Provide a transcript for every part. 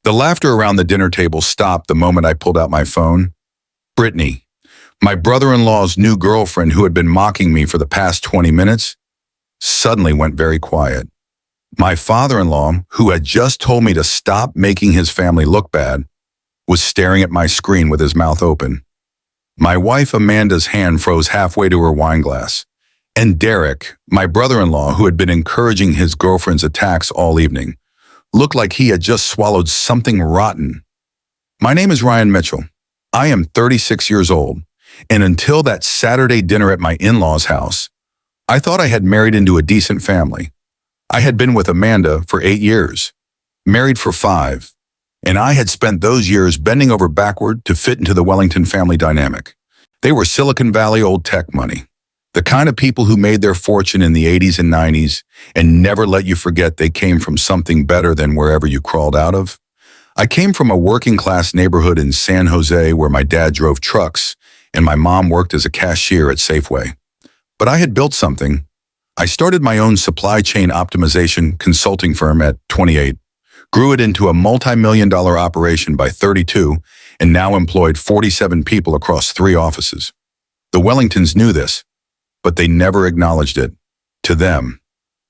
The laughter around the dinner table stopped the moment I pulled out my phone. Brittany, my brother-in-law's new girlfriend who had been mocking me for the past 20 minutes, suddenly went very quiet. My father-in-law, who had just told me to stop making his family look bad, was staring at my screen with his mouth open. My wife Amanda's hand froze halfway to her wine glass. And Derek, my brother-in-law, who had been encouraging his girlfriend's attacks all evening, looked like he had just swallowed something rotten. My name is Ryan Mitchell. I am 36 years old, and until that Saturday dinner at my in-laws' house, I thought I had married into a decent family. I had been with Amanda for 8 years, married for 5, and I had spent those years bending over backward to fit into the Wellington family dynamic. They were Silicon Valley old tech money, the kind of people who made their fortune in the 80s and 90s and never let you forget they came from something better than wherever you crawled out of. I came from a working-class neighborhood in San Jose where my dad drove trucks and my mom worked as a cashier at Safeway. But I had built something. I started my own supply chain optimization consulting firm at 28, grew it into a multi-million-dollar operation by 32, and now employed 47 people across 3 offices. The Wellingtons knew this, but they never acknowledged it. To them,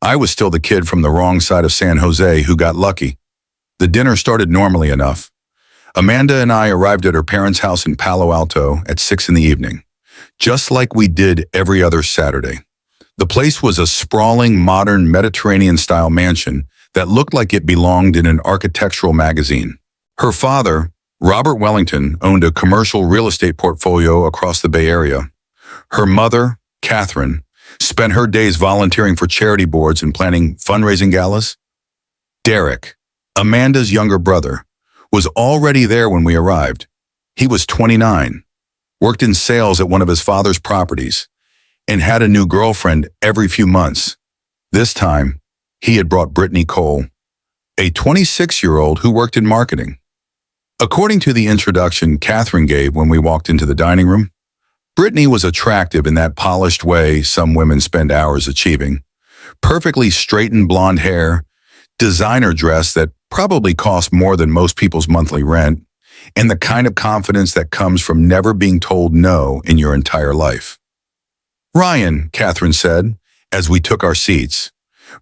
I was still the kid from the wrong side of San Jose who got lucky. The dinner started normally enough. Amanda and I arrived at her parents' house in Palo Alto at 6 in the evening, just like we did every other Saturday. The place was a sprawling, modern, Mediterranean-style mansion that looked like it belonged in an architectural magazine. Her father, Robert Wellington, owned a commercial real estate portfolio across the Bay Area. Her mother, Catherine, spent her days volunteering for charity boards and planning fundraising galas. Derek, Amanda's younger brother, was already there when we arrived. He was 29, worked in sales at one of his father's properties, and had a new girlfriend every few months. This time, he had brought Brittany Cole, a 26-year-old who worked in marketing. According to the introduction Catherine gave when we walked into the dining room, Brittany was attractive in that polished way some women spend hours achieving. Perfectly straightened blonde hair, designer dress that probably cost more than most people's monthly rent, and the kind of confidence that comes from never being told no in your entire life. Ryan, Catherine said, as we took our seats.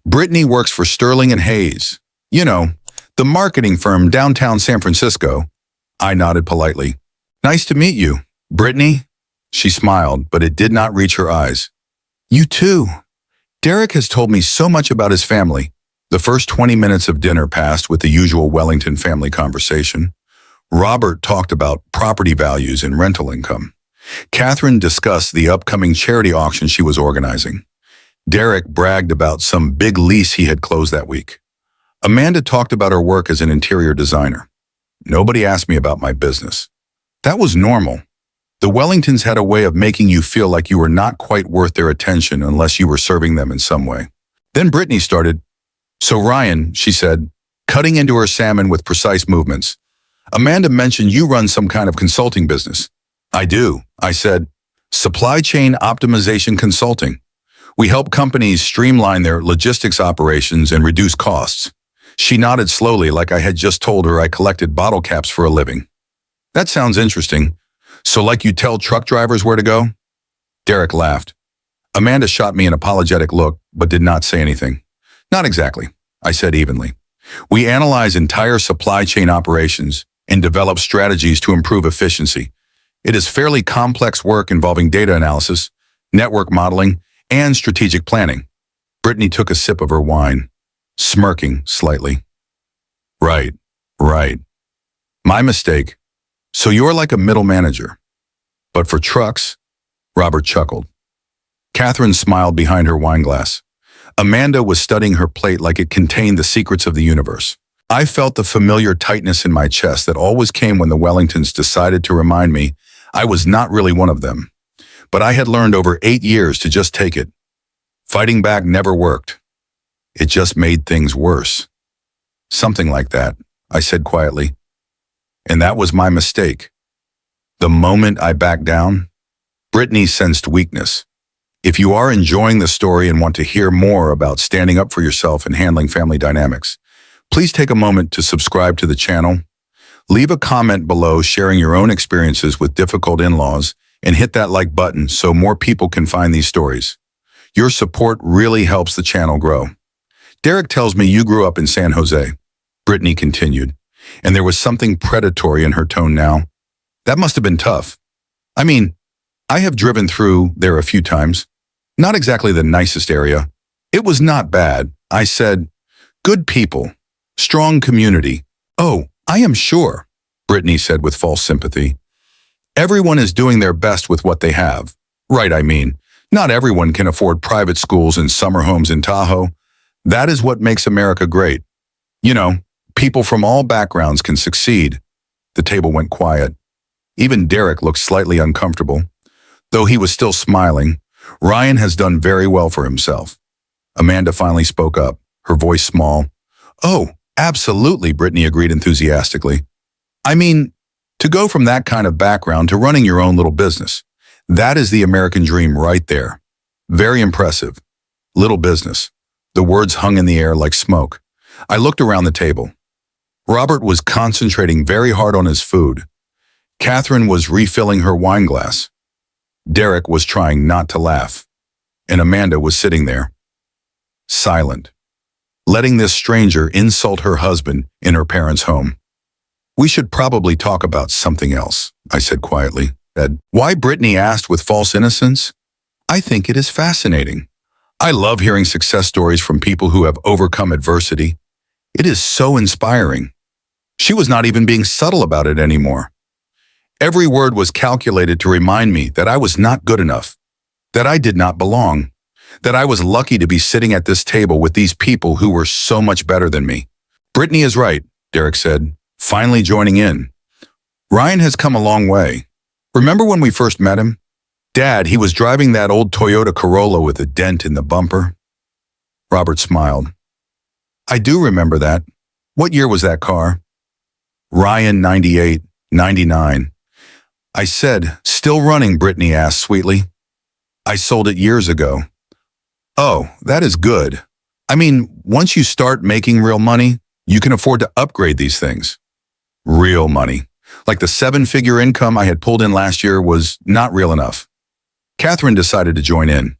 Brittany works for Sterling and Hayes. You know, the marketing firm downtown San Francisco. I nodded politely. Nice to meet you, Brittany. She smiled, but it did not reach her eyes. You too. Derek has told me so much about his family. The first 20 minutes of dinner passed with the usual Wellington family conversation. Robert talked about property values and rental income. Catherine discussed the upcoming charity auction she was organizing. Derek bragged about some big lease he had closed that week. Amanda talked about her work as an interior designer. Nobody asked me about my business. That was normal. The Wellingtons had a way of making you feel like you were not quite worth their attention unless you were serving them in some way. Then Brittany started. So Ryan, she said, cutting into her salmon with precise movements. Amanda mentioned you run some kind of consulting business. I do, I said. Supply chain optimization consulting. We help companies streamline their logistics operations and reduce costs. She nodded slowly like I had just told her I collected bottle caps for a living. That sounds interesting. So like you tell truck drivers where to go? Derek laughed. Amanda shot me an apologetic look, but did not say anything. Not exactly, I said evenly. We analyze entire supply chain operations and develop strategies to improve efficiency. It is fairly complex work involving data analysis, network modeling, and strategic planning. Brittany took a sip of her wine, smirking slightly. Right. My mistake. So you're like a middle manager. But for trucks, Robert chuckled. Catherine smiled behind her wine glass. Amanda was studying her plate like it contained the secrets of the universe. I felt the familiar tightness in my chest that always came when the Wellingtons decided to remind me I was not really one of them. But I had learned over 8 years to just take it. Fighting back never worked. It just made things worse. Something like that, I said quietly. And that was my mistake. The moment I backed down, Brittany sensed weakness. If you are enjoying the story and want to hear more about standing up for yourself and handling family dynamics, Please take a moment to subscribe to the channel. Leave a comment below sharing your own experiences with difficult in-laws and hit that like button so more people can find these stories. Your support really helps the channel grow. Derek tells me you grew up in San Jose. Brittany continued, and there was something predatory in her tone now. That must have been tough. I mean, I have driven through there a few times. Not exactly the nicest area. It was not bad. I said, good people, strong community. Oh, I am sure, Brittany said with false sympathy. Everyone is doing their best with what they have. Right, I mean, not everyone can afford private schools and summer homes in Tahoe. That is what makes America great. You know, people from all backgrounds can succeed. The table went quiet. Even Derek looked slightly uncomfortable. Though he was still smiling, Ryan has done very well for himself. Amanda finally spoke up, her voice small. Oh, absolutely, Brittany agreed enthusiastically. I mean, to go from that kind of background to running your own little business, that is the American dream right there. Very impressive. Little business. The words hung in the air like smoke. I looked around the table. Robert was concentrating very hard on his food. Catherine was refilling her wine glass. Derek was trying not to laugh. And Amanda was sitting there, silent, letting this stranger insult her husband in her parents' home. We should probably talk about something else, I said quietly. Why, Brittany asked with false innocence. I think it is fascinating. I love hearing success stories from people who have overcome adversity. It is so inspiring. She was not even being subtle about it anymore. Every word was calculated to remind me that I was not good enough, that I did not belong, that I was lucky to be sitting at this table with these people who were so much better than me. Brittany is right, Derek said, finally joining in. Ryan has come a long way. Remember when we first met him? Dad, he was driving that old Toyota Corolla with a dent in the bumper. Robert smiled. I do remember that. What year was that car? Ryan, 98, 99. I said, still running, Brittany asked sweetly. I sold it years ago. Oh, that is good. I mean, once you start making real money, you can afford to upgrade these things. Real money. Like the 7-figure income I had pulled in last year was not real enough. Catherine decided to join in.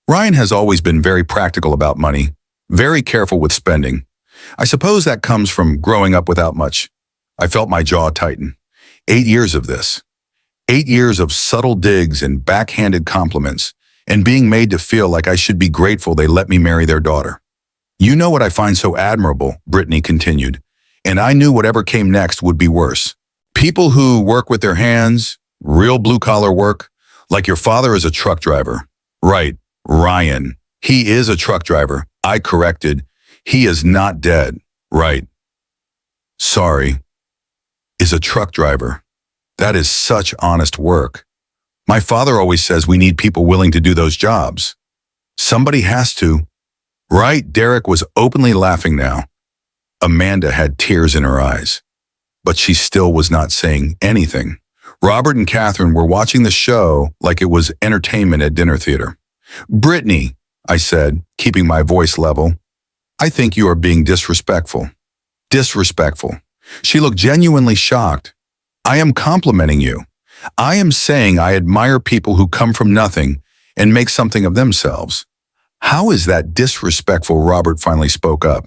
Ryan has always been very practical about money, very careful with spending. I suppose that comes from growing up without much. I felt my jaw tighten. 8 years of this. 8 years of subtle digs and backhanded compliments, and being made to feel like I should be grateful they let me marry their daughter. You know what I find so admirable, Brittany continued, and I knew whatever came next would be worse. People who work with their hands, real blue-collar work, like your father is a truck driver. Right, Ryan. He is a truck driver. I corrected. He is not dead. Right. Sorry. Is a truck driver. That is such honest work. My father always says we need people willing to do those jobs. Somebody has to. Right, Derek was openly laughing now. Amanda had tears in her eyes, but she still was not saying anything. Robert and Catherine were watching the show like it was entertainment at dinner theater. Brittany, I said, keeping my voice level, I think you are being disrespectful. Disrespectful. She looked genuinely shocked. I am complimenting you. I am saying I admire people who come from nothing and make something of themselves. How is that disrespectful? Robert finally spoke up.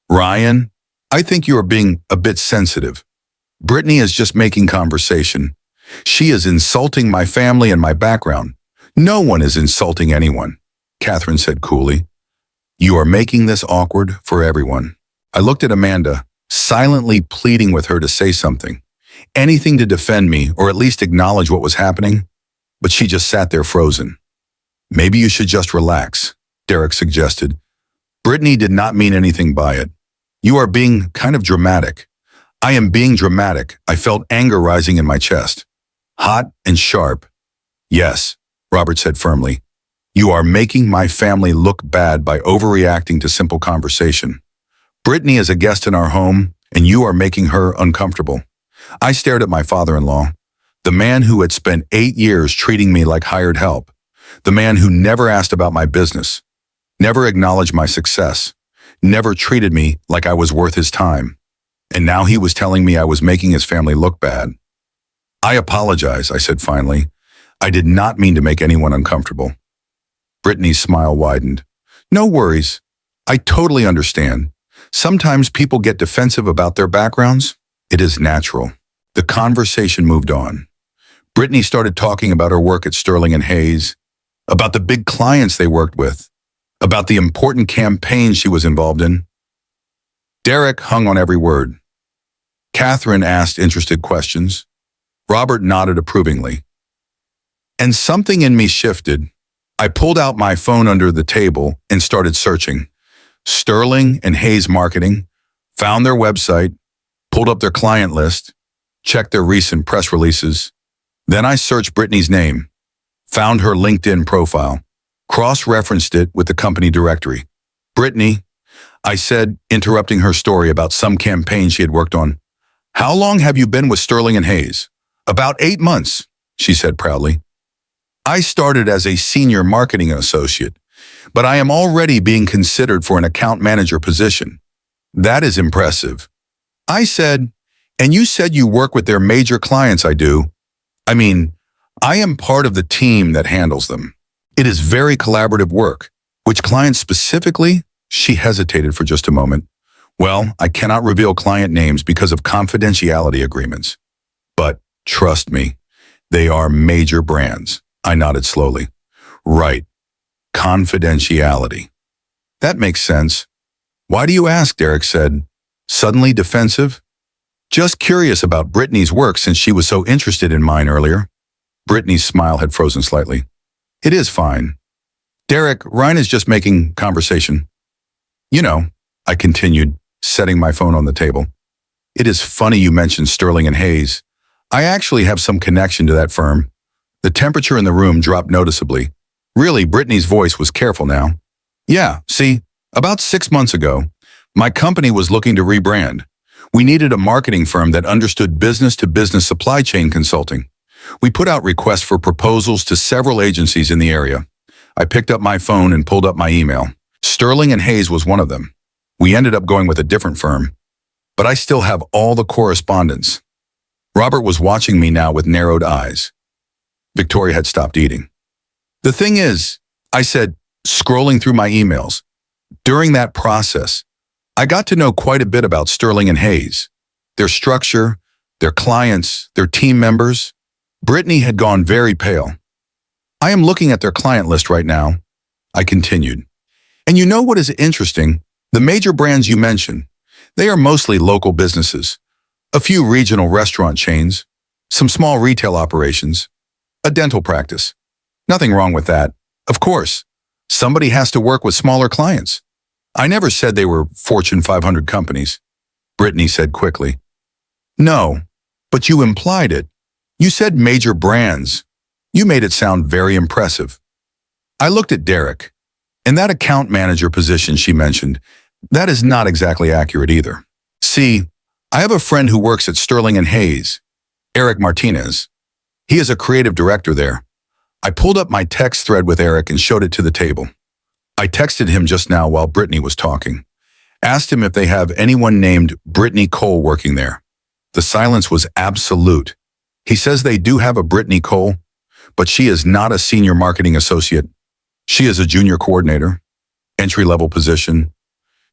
Ryan, I think you are being a bit sensitive. Brittany is just making conversation. She is insulting my family and my background. No one is insulting anyone, Catherine said coolly. You are making this awkward for everyone. I looked at Amanda, silently pleading with her to say something. Anything to defend me or at least acknowledge what was happening, but she just sat there frozen. Maybe you should just relax, Derek suggested. Brittany did not mean anything by it. You are being kind of dramatic. I am being dramatic. I felt anger rising in my chest. Hot and sharp. Yes, Robert said firmly. You are making my family look bad by overreacting to simple conversation. Brittany is a guest in our home, and you are making her uncomfortable. I stared at my father-in-law, the man who had spent 8 years treating me like hired help, the man who never asked about my business, never acknowledged my success, never treated me like I was worth his time. And now he was telling me I was making his family look bad. I apologize, I said finally. I did not mean to make anyone uncomfortable. Brittany's smile widened. No worries. I totally understand. Sometimes people get defensive about their backgrounds. It is natural. The conversation moved on. Brittany started talking about her work at Sterling and Hayes, about the big clients they worked with, about the important campaigns she was involved in. Derek hung on every word. Catherine asked interested questions. Robert nodded approvingly. And something in me shifted. I pulled out my phone under the table and started searching. Sterling and Hayes Marketing, found their website, pulled up their client list, checked their recent press releases. Then I searched Brittany's name, found her LinkedIn profile, cross-referenced it with the company directory. Brittany, I said, interrupting her story about some campaign she had worked on. How long have you been with Sterling and Hayes? About 8 months, she said proudly. I started as a senior marketing associate, but I am already being considered for an account manager position. That is impressive. I said, and you said you work with their major clients. I do. I mean, I am part of the team that handles them. It is very collaborative work. Which clients specifically? She hesitated for just a moment. Well, I cannot reveal client names because of confidentiality agreements. But trust me, they are major brands. I nodded slowly. Right. Confidentiality. That makes sense. Why do you ask? Derek said, suddenly defensive. Just curious about Brittany's work since she was so interested in mine earlier. Brittany's smile had frozen slightly. It is fine. Derek, Ryan is just making conversation. You know, I continued, setting my phone on the table. It is funny you mentioned Sterling and Hayes. I actually have some connection to that firm. The temperature in the room dropped noticeably. Really, Brittany's voice was careful now. Yeah, see, about 6 months ago, my company was looking to rebrand. We needed a marketing firm that understood business-to-business supply chain consulting. We put out requests for proposals to several agencies in the area. I picked up my phone and pulled up my email. Sterling and Hayes was one of them. We ended up going with a different firm, but I still have all the correspondence. Robert was watching me now with narrowed eyes. Victoria had stopped eating. The thing is, I said, scrolling through my emails, during that process, I got to know quite a bit about Sterling and Hayes, their structure, their clients, their team members. Brittany had gone very pale. I am looking at their client list right now, I continued. And you know what is interesting? The major brands you mentioned, they are mostly local businesses, a few regional restaurant chains, some small retail operations, a dental practice. Nothing wrong with that. Of course, somebody has to work with smaller clients. I never said they were Fortune 500 companies, Brittany said quickly. No, but you implied it. You said major brands. You made it sound very impressive. I looked at Derek, and that account manager position she mentioned, that is not exactly accurate either. See, I have a friend who works at Sterling and Hayes, Eric Martinez. He is a creative director there. I pulled up my text thread with Eric and showed it to the table. I texted him just now while Brittany was talking. Asked him if they have anyone named Brittany Cole working there. The silence was absolute. He says they do have a Brittany Cole, but she is not a senior marketing associate. She is a junior coordinator, entry-level position.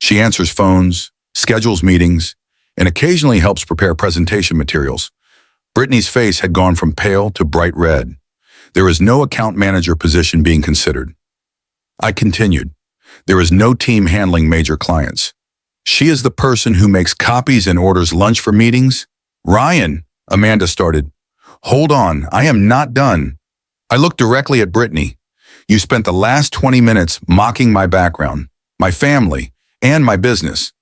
She answers phones, schedules meetings, and occasionally helps prepare presentation materials. Brittany's face had gone from pale to bright red. There is no account manager position being considered. I continued. There is no team handling major clients. She is the person who makes copies and orders lunch for meetings. Ryan, Amanda started. Hold on, I am not done. I looked directly at Brittany. You spent the last 20 minutes mocking my background, my family, and my business.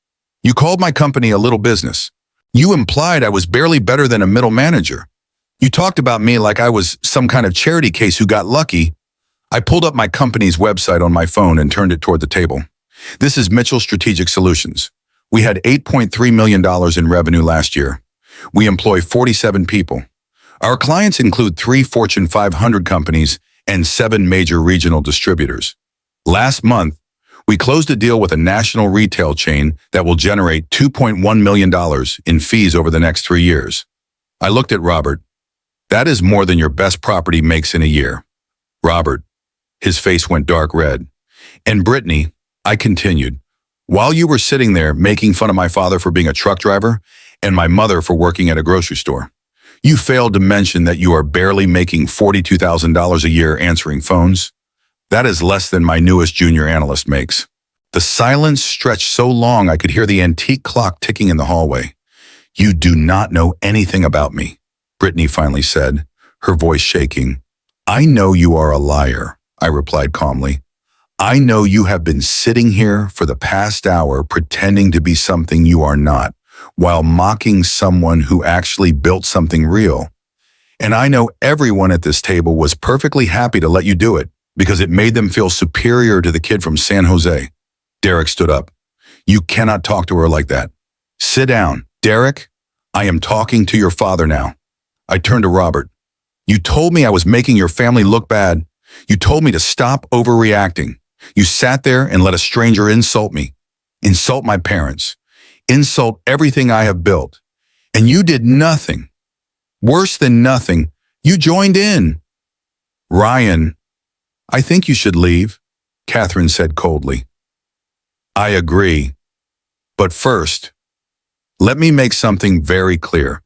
You called my company a little business. You implied I was barely better than a middle manager. You talked about me like I was some kind of charity case who got lucky. I pulled up my company's website on my phone and turned it toward the table. This is Mitchell Strategic Solutions. We had $8.3 million in revenue last year. We employ 47 people. Our clients include 3 Fortune 500 companies and 7 major regional distributors. Last month, We closed a deal with a national retail chain that will generate $2.1 million in fees over the next 3 years. I looked at Robert. That is more than your best property makes in a year. Robert, his face went dark red. And Brittany, I continued, while you were sitting there making fun of my father for being a truck driver and my mother for working at a grocery store, you failed to mention that you are barely making $42,000 a year answering phones. That is less than my newest junior analyst makes. The silence stretched so long I could hear the antique clock ticking in the hallway. You do not know anything about me, Brittany finally said, her voice shaking. I know you are a liar, I replied calmly. I know you have been sitting here for the past hour pretending to be something you are not, while mocking someone who actually built something real. And I know everyone at this table was perfectly happy to let you do it, because it made them feel superior to the kid from San Jose. Derek stood up. You cannot talk to her like that. Sit down. Derek, I am talking to your father now. I turned to Robert. You told me I was making your family look bad. You told me to stop overreacting. You sat there and let a stranger insult me, insult my parents, insult everything I have built. And you did nothing. Worse than nothing, you joined in. Ryan, I think you should leave, Catherine said coldly. I agree. But first, let me make something very clear.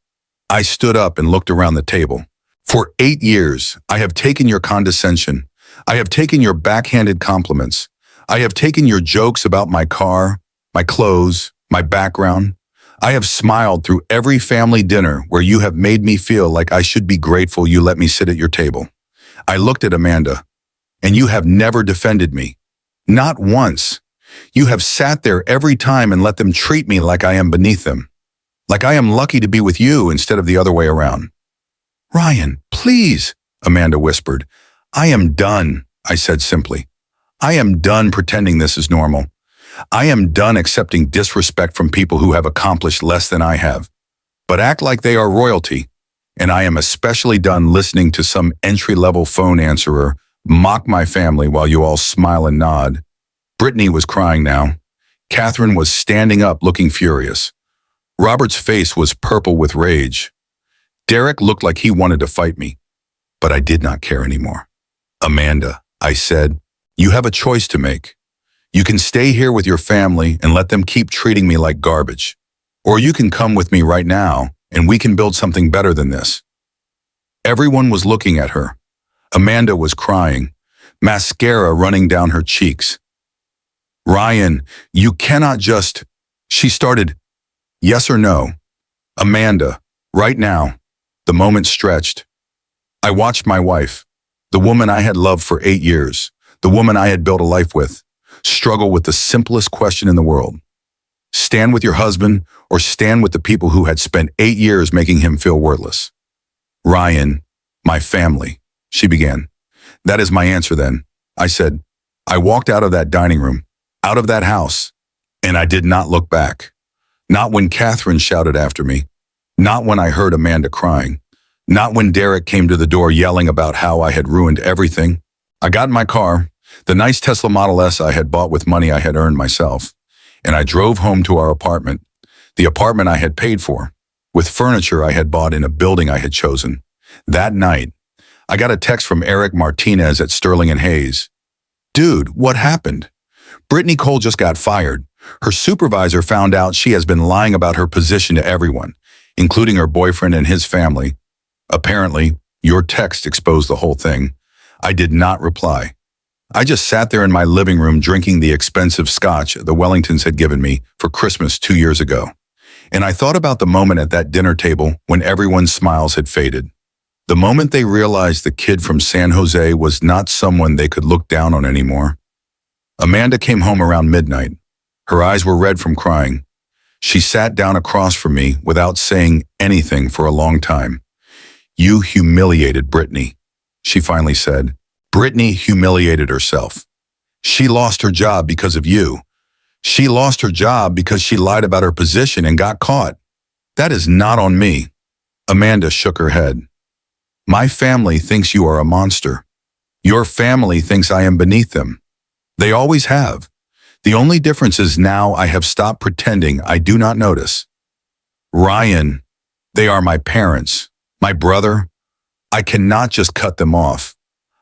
I stood up and looked around the table. For 8 years, I have taken your condescension. I have taken your backhanded compliments. I have taken your jokes about my car, my clothes, my background. I have smiled through every family dinner where you have made me feel like I should be grateful you let me sit at your table. I looked at Amanda, and you have never defended me. Not once. You have sat there every time and let them treat me like I am beneath them. Like I am lucky to be with you instead of the other way around. Ryan, please, Amanda whispered. I am done, I said simply. I am done pretending this is normal. I am done accepting disrespect from people who have accomplished less than I have, but act like they are royalty. And I am especially done listening to some entry-level phone answerer mock my family while you all smile and nod. Brittany was crying now. Catherine was standing up looking furious. Robert's face was purple with rage. Derek looked like he wanted to fight me, but I did not care anymore. Amanda, I said, you have a choice to make. You can stay here with your family and let them keep treating me like garbage. Or you can come with me right now and we can build something better than this. Everyone was looking at her. Amanda was crying, mascara running down her cheeks. Ryan, you cannot just... She started, yes or no? Amanda, right now. The moment stretched. I watched my wife, the woman I had loved for 8 years, the woman I had built a life with, struggle with the simplest question in the world. Stand with your husband or stand with the people who had spent 8 years making him feel worthless. Ryan, my family, she began. That is my answer then, I said. I walked out of that dining room, out of that house, and I did not look back. Not when Catherine shouted after me. Not when I heard Amanda crying. Not when Derek came to the door yelling about how I had ruined everything. I got in my car, the nice Tesla Model S I had bought with money I had earned myself, and I drove home to our apartment, the apartment I had paid for, with furniture I had bought in a building I had chosen. That night, I got a text from Eric Martinez at Sterling and Hayes. Dude, what happened? Brittany Cole just got fired. Her supervisor found out she has been lying about her position to everyone, including her boyfriend and his family. Apparently, your text exposed the whole thing. I did not reply. I just sat there in my living room drinking the expensive scotch the Wellingtons had given me for Christmas 2 years ago. And I thought about the moment at that dinner table when everyone's smiles had faded. The moment they realized the kid from San Jose was not someone they could look down on anymore. Amanda came home around midnight. Her eyes were red from crying. She sat down across from me without saying anything for a long time. You humiliated Brittany, she finally said. Brittany humiliated herself. She lost her job because of you. She lost her job because she lied about her position and got caught. That is not on me. Amanda shook her head. My family thinks you are a monster. Your family thinks I am beneath them. They always have. The only difference is now I have stopped pretending I do not notice. Ryan, they are my parents, my brother. I cannot just cut them off.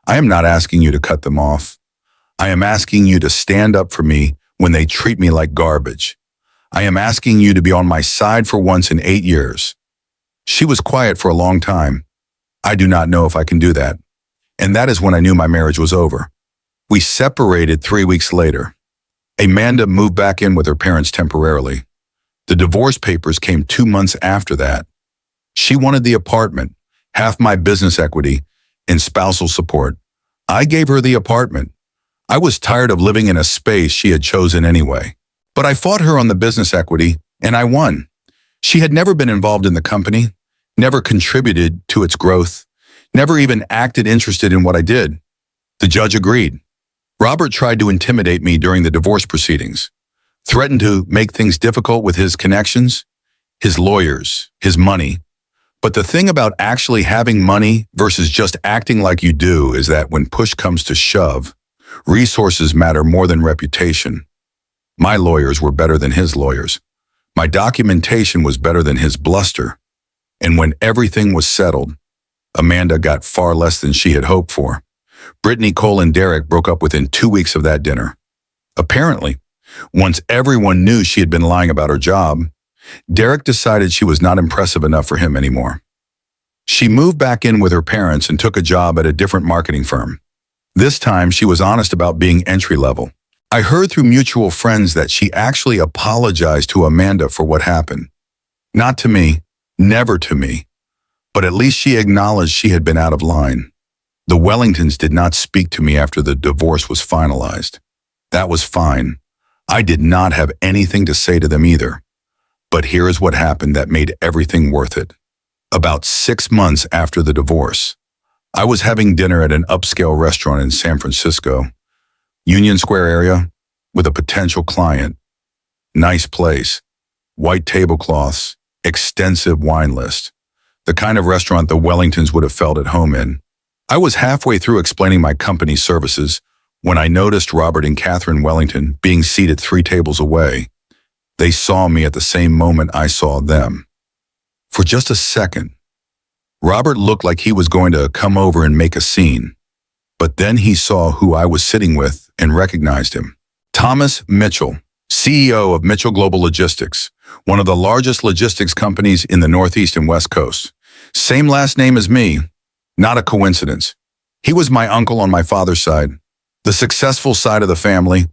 I am not asking you to cut them off. I am asking you to stand up for me when they treat me like garbage. I am asking you to be on my side for once in 8 years. She was quiet for a long time. I do not know if I can do that. And that is when I knew my marriage was over. We separated 3 weeks later. Amanda moved back in with her parents temporarily. The divorce papers came 2 months after that. She wanted the apartment, half my business equity, and spousal support. I gave her the apartment. I was tired of living in a space she had chosen anyway. But I fought her on the business equity, and I won. She had never been involved in the company, never contributed to its growth, never even acted interested in what I did. The judge agreed. Robert tried to intimidate me during the divorce proceedings, threatened to make things difficult with his connections, his lawyers, his money. But the thing about actually having money versus just acting like you do is that when push comes to shove, resources matter more than reputation. My lawyers were better than his lawyers. My documentation was better than his bluster. And when everything was settled, Amanda got far less than she had hoped for. Brittany, Cole, and Derek broke up within 2 weeks of that dinner. Apparently, once everyone knew she had been lying about her job, Derek decided she was not impressive enough for him anymore. She moved back in with her parents and took a job at a different marketing firm. This time, she was honest about being entry-level. I heard through mutual friends that she actually apologized to Amanda for what happened. Not to me, never to me, but at least she acknowledged she had been out of line. The Wellingtons did not speak to me after the divorce was finalized. That was fine. I did not have anything to say to them either. But here is what happened that made everything worth it. About 6 months after the divorce, I was having dinner at an upscale restaurant in San Francisco, Union Square area, with a potential client. Nice place, white tablecloths, extensive wine list, the kind of restaurant the Wellingtons would have felt at home in. I was halfway through explaining my company's services when I noticed Robert and Catherine Wellington being seated 3 tables away. They saw me at the same moment I saw them. For just a second, Robert looked like he was going to come over and make a scene, but then he saw who I was sitting with and recognized him. Thomas Mitchell, CEO of Mitchell Global Logistics, one of the largest logistics companies in the Northeast and West Coast. Same last name as me. Not a coincidence. He was my uncle on my father's side, the successful side of the family.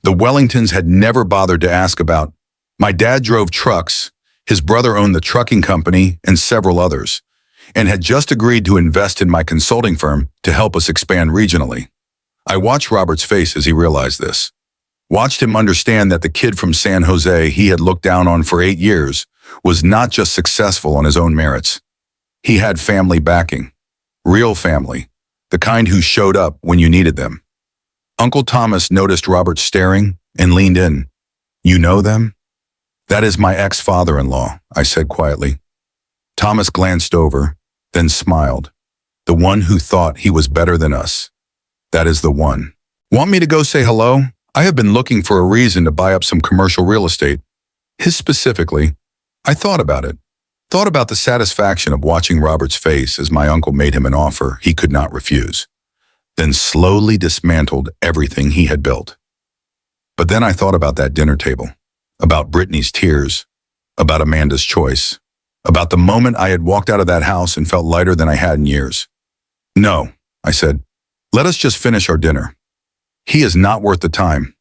The Wellingtons had never bothered to ask about. My dad drove trucks, his brother owned the trucking company and several others, and had just agreed to invest in my consulting firm to help us expand regionally. I watched Robert's face as he realized this. Watched him understand that the kid from San Jose he had looked down on for 8 years was not just successful on his own merits. He had family backing. Real family, the kind who showed up when you needed them. Uncle Thomas noticed Robert staring and leaned in. You know them? That is my ex-father-in-law, I said quietly. Thomas glanced over, then smiled. The one who thought he was better than us. That is the one. Want me to go say hello? I have been looking for a reason to buy up some commercial real estate. His specifically. I thought about it. Thought about the satisfaction of watching Robert's face as my uncle made him an offer he could not refuse, then slowly dismantled everything he had built. But then I thought about that dinner table, about Brittany's tears, about Amanda's choice, about the moment I had walked out of that house and felt lighter than I had in years. No, I said, let us just finish our dinner. He is not worth the time.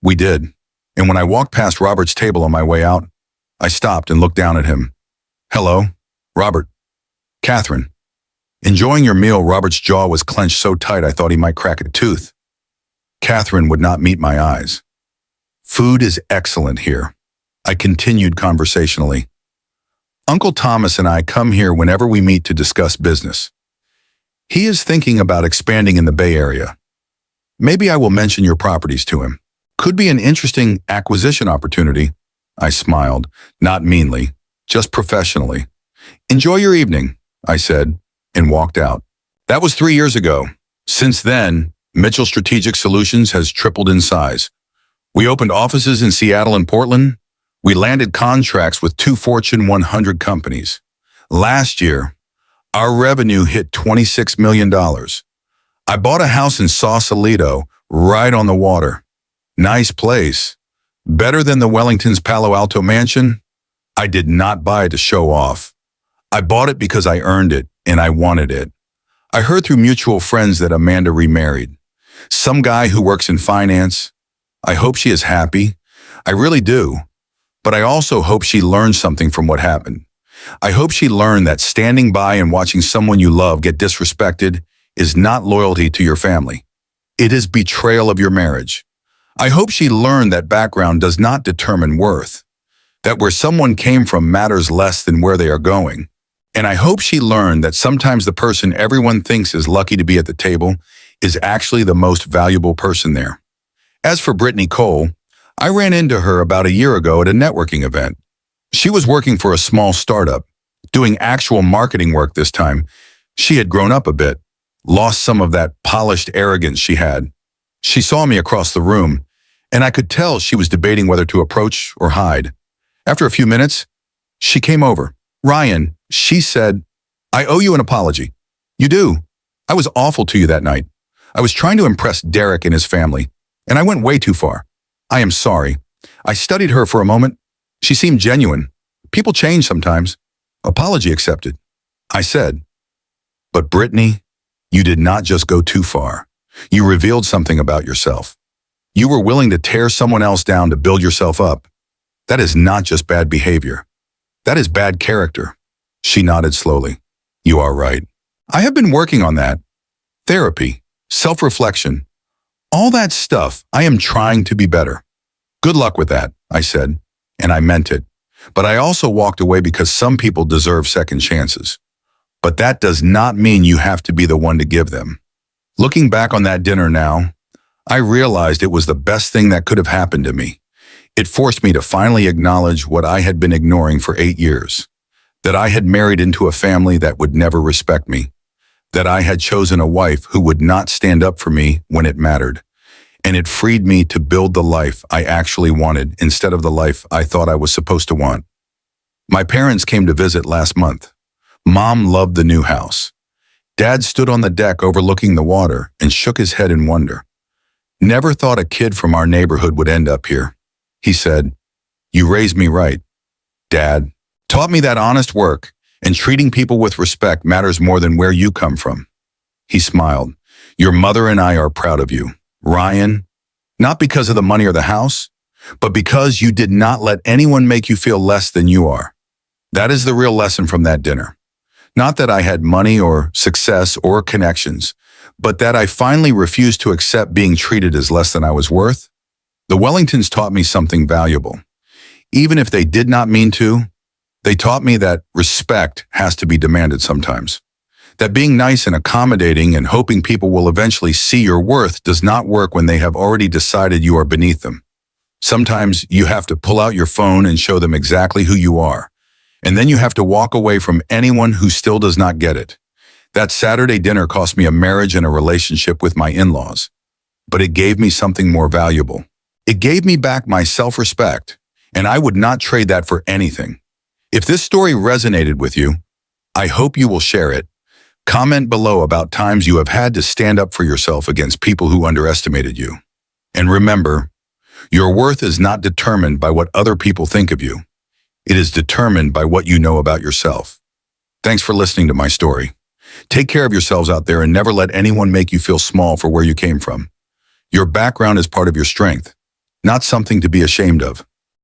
We did, and when I walked past Robert's table on my way out, I stopped and looked down at him. Hello, Robert. Catherine. Enjoying your meal, Robert's jaw was clenched so tight I thought he might crack a tooth. Catherine would not meet my eyes. Food is excellent here, I continued conversationally. Uncle Thomas and I come here whenever we meet to discuss business. He is thinking about expanding in the Bay Area. Maybe I will mention your properties to him. Could be an interesting acquisition opportunity. I smiled, not meanly, just professionally. Enjoy your evening, I said, and walked out. That was 3 years ago. Since then, Mitchell Strategic Solutions has tripled in size. We opened offices in Seattle and Portland. We landed contracts with 2 Fortune 100 companies. Last year, our revenue hit $26 million. I bought a house in Sausalito, right on the water. Nice place. Better than the Wellington's Palo Alto mansion? I did not buy it to show off. I bought it because I earned it and I wanted it. I heard through mutual friends that Amanda remarried. Some guy who works in finance. I hope she is happy. I really do. But I also hope she learned something from what happened. I hope she learned that standing by and watching someone you love get disrespected is not loyalty to your family. It is betrayal of your marriage. I hope she learned that background does not determine worth, that where someone came from matters less than where they are going. And I hope she learned that sometimes the person everyone thinks is lucky to be at the table is actually the most valuable person there. As for Brittany Cole, I ran into her about a year ago at a networking event. She was working for a small startup, doing actual marketing work this time. She had grown up a bit, lost some of that polished arrogance she had. She saw me across the room, and I could tell she was debating whether to approach or hide. After a few minutes, she came over. "Ryan," she said, "I owe you an apology." "You do. I was awful to you that night. I was trying to impress Derek and his family, and I went way too far. I am sorry." I studied her for a moment. She seemed genuine. People change sometimes. "Apology accepted," I said. "But Brittany, you did not just go too far. You revealed something about yourself. You were willing to tear someone else down to build yourself up. That is not just bad behavior. That is bad character." She nodded slowly. "You are right. I have been working on that. Therapy, self-reflection, all that stuff. I am trying to be better." "Good luck with that," I said, and I meant it. But I also walked away because some people deserve second chances. But that does not mean you have to be the one to give them. Looking back on that dinner now, I realized it was the best thing that could have happened to me. It forced me to finally acknowledge what I had been ignoring for 8 years. That I had married into a family that would never respect me. That I had chosen a wife who would not stand up for me when it mattered. And it freed me to build the life I actually wanted instead of the life I thought I was supposed to want. My parents came to visit last month. Mom loved the new house. Dad stood on the deck overlooking the water and shook his head in wonder. "Never thought a kid from our neighborhood would end up here." He said, "You raised me right, Dad. Taught me that honest work and treating people with respect matters more than where you come from." He smiled. "Your mother and I are proud of you, Ryan, not because of the money or the house, but because you did not let anyone make you feel less than you are." That is the real lesson from that dinner. Not that I had money or success or connections, but that I finally refused to accept being treated as less than I was worth. The Wellingtons taught me something valuable. Even if they did not mean to, they taught me that respect has to be demanded sometimes. That being nice and accommodating and hoping people will eventually see your worth does not work when they have already decided you are beneath them. Sometimes you have to pull out your phone and show them exactly who you are. And then you have to walk away from anyone who still does not get it. That Saturday dinner cost me a marriage and a relationship with my in-laws. But it gave me something more valuable. It gave me back my self-respect, and I would not trade that for anything. If this story resonated with you, I hope you will share it. Comment below about times you have had to stand up for yourself against people who underestimated you. And remember, your worth is not determined by what other people think of you. It is determined by what you know about yourself. Thanks for listening to my story. Take care of yourselves out there and never let anyone make you feel small for where you came from. Your background is part of your strength, not something to be ashamed of.